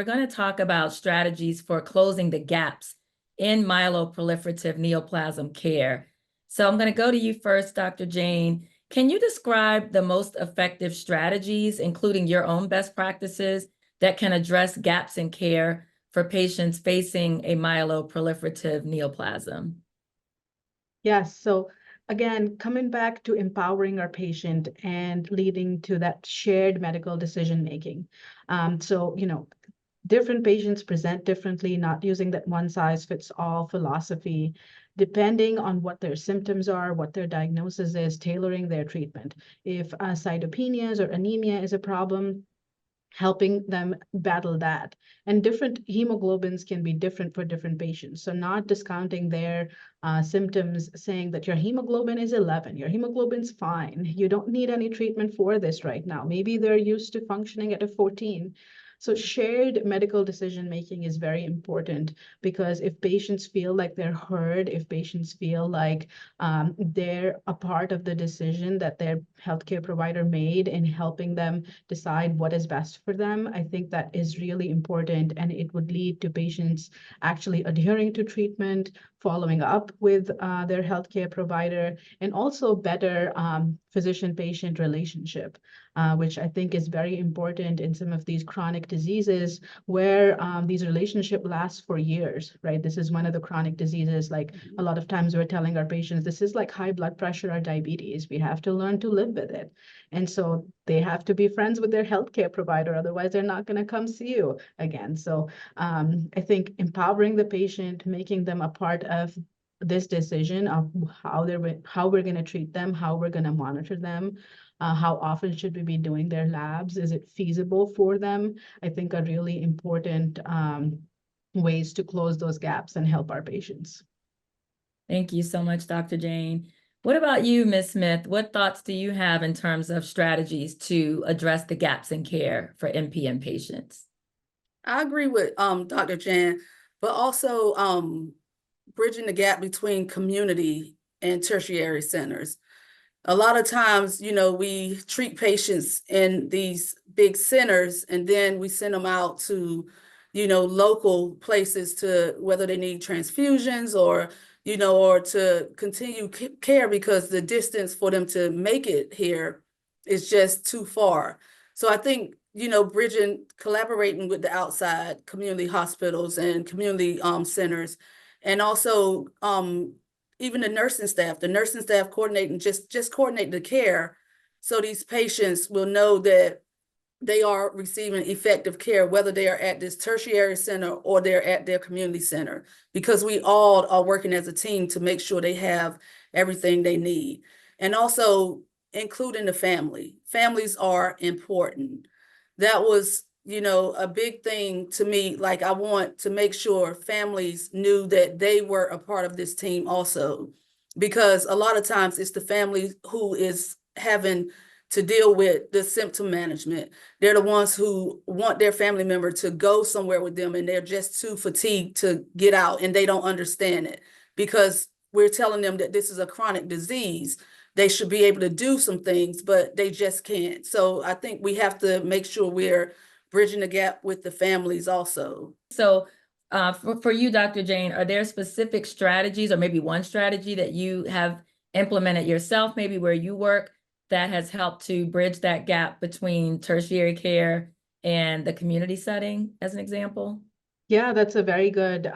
we're going to talk about strategies for closing the gaps in myeloproliferative neoplasm care. So I'm going to go to you first, Dr. Jain. Can you describe the most effective strategies, including your own best practices, that can address gaps in care for patients facing a myeloproliferative neoplasm? Yes. So again, coming back to empowering our patient and leading to that shared medical decision making. Different patients present differently, not using that one size fits all philosophy, depending on what their symptoms are, what their diagnosis is, tailoring their treatment. If cytopenias or anemia is a problem, helping them battle that. And different hemoglobins can be different for different patients. So not discounting their symptoms, saying that your hemoglobin is 11, your hemoglobin's fine. You don't need any treatment for this right now. Maybe they're used to functioning at a 14. So shared medical decision-making is very important, because if patients feel like they're heard, if patients feel like they're a part of the decision that their healthcare provider made in helping them decide what is best for them, I think that is really important, and it would lead to patients actually adhering to treatment, following up with their healthcare provider, and also better physician-patient relationship, which I think is very important in some of these chronic diseases where these relationships last for years, right? This is one of the chronic diseases. Like a lot of times we're telling our patients, this is like high blood pressure or diabetes. We have to learn to live with it. And so they have to be friends with their healthcare provider, otherwise they're not going to come see you again. So I think empowering the patient, making them a part of this decision of how we're going to treat them, how we're going to monitor them, how often should we be doing their labs, is it feasible for them, I think are really important ways to close those gaps and help our patients. Thank you so much, Dr. Jain. What about you, Ms. Smith? What thoughts do you have in terms of strategies to address the gaps in care for MPN patients? I agree with Dr. Jain, but also bridging the gap between community and tertiary centers. A lot of times, we treat patients in these big centers and then we send them out to, local places to whether they need transfusions or to continue care, because the distance for them to make it here is just too far. So I think, collaborating with the outside community hospitals and community centers, and also even the nursing staff coordinating, just coordinate the care so these patients will know that they are receiving effective care, whether they are at this tertiary center or they're at their community center, because we all are working as a team to make sure they have everything they need. And also including the family. Families are important. That was, a big thing to me. Like, I want to make sure families knew that they were a part of this team also, because a lot of times it's the family who is having to deal with the symptom management. They're the ones who want their family member to go somewhere with them and they're just too fatigued to get out, and they don't understand it because we're telling them that this is a chronic disease. They should be able to do some things, but they just can't. So I think we have to make sure we're bridging the gap with the families also. So for you, Dr. Jain, are there specific strategies or maybe one strategy that you have implemented yourself, maybe where you work, that has helped to bridge that gap between tertiary care and the community setting, as an example? Yeah, that's a very good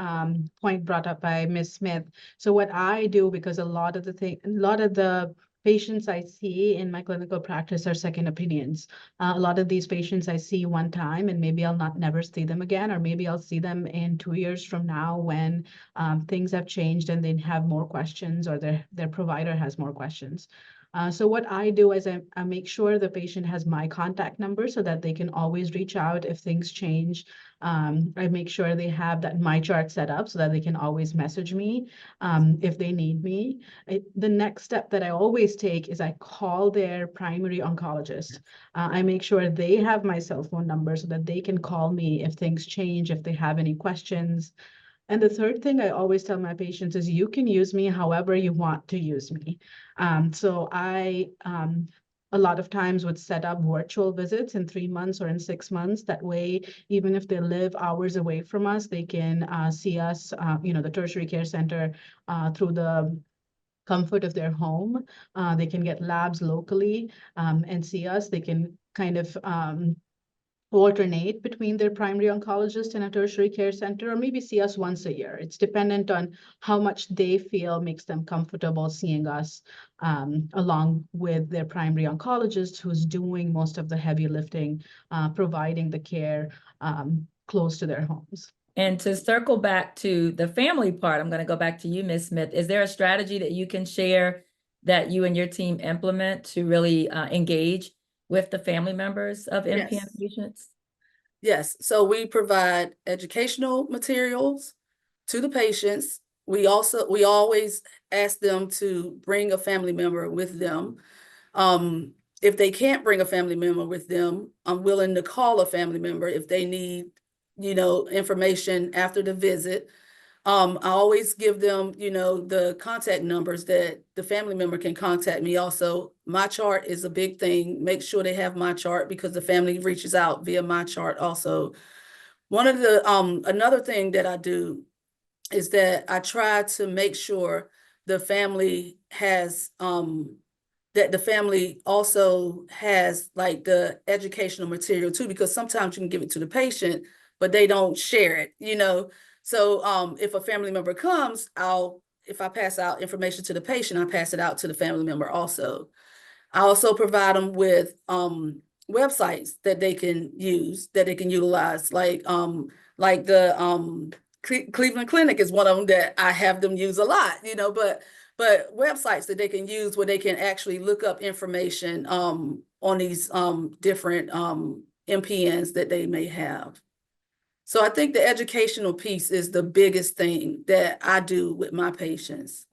point brought up by Ms. Smith. So what I do, because a lot of the patients I see in my clinical practice are second opinions. A lot of these patients I see one time and maybe I'll never see them again, or maybe I'll see them in 2 years from now when things have changed and they have more questions, or their provider has more questions. So what I do is I make sure the patient has my contact number so that they can always reach out if things change. I make sure they have that my chart set up so that they can always message me if they need me. The next step that I always take is I call their primary oncologist. I make sure they have my cell phone number so that they can call me if things change, if they have any questions. And the third thing I always tell my patients is you can use me however you want to use me. So I a lot of times would set up virtual visits in 3 months or in 6 months. That way, even if they live hours away from us, they can see us, the tertiary care center through the comfort of their home. They can get labs locally and see us. They can kind of alternate between their primary oncologist and a tertiary care center, or maybe see us once a year. It's dependent on how much they feel makes them comfortable seeing us along with their primary oncologist, who's doing most of the heavy lifting, providing the care close to their homes. And to circle back to the family part, I'm going to go back to you, Ms. Smith. Is there a strategy that you can share that you and your team implement to really engage with the family members of MPN Yes. patients? Yes, so we provide educational materials to the patients. We always ask them to bring a family member with them. If they can't bring a family member with them, I'm willing to call a family member if they need, information after the visit. I always give them, the contact numbers that the family member can contact me. Also, my chart is a big thing. Make sure they have my chart because the family reaches out via my chart also. One of the, another thing that I do is that I try to make sure the family has, that the family also has like the educational material too, because sometimes you can give it to the patient, but they don't share it, So if a family member comes, if I pass out information to the patient, I pass it out to the family member also. I also provide them with websites that they can use, that they can utilize, like the Cleveland Clinic is one of them that I have them use a lot, but websites that they can use where they can actually look up information on these different MPNs that they may have. So I think the educational piece is the biggest thing that I do with my patients.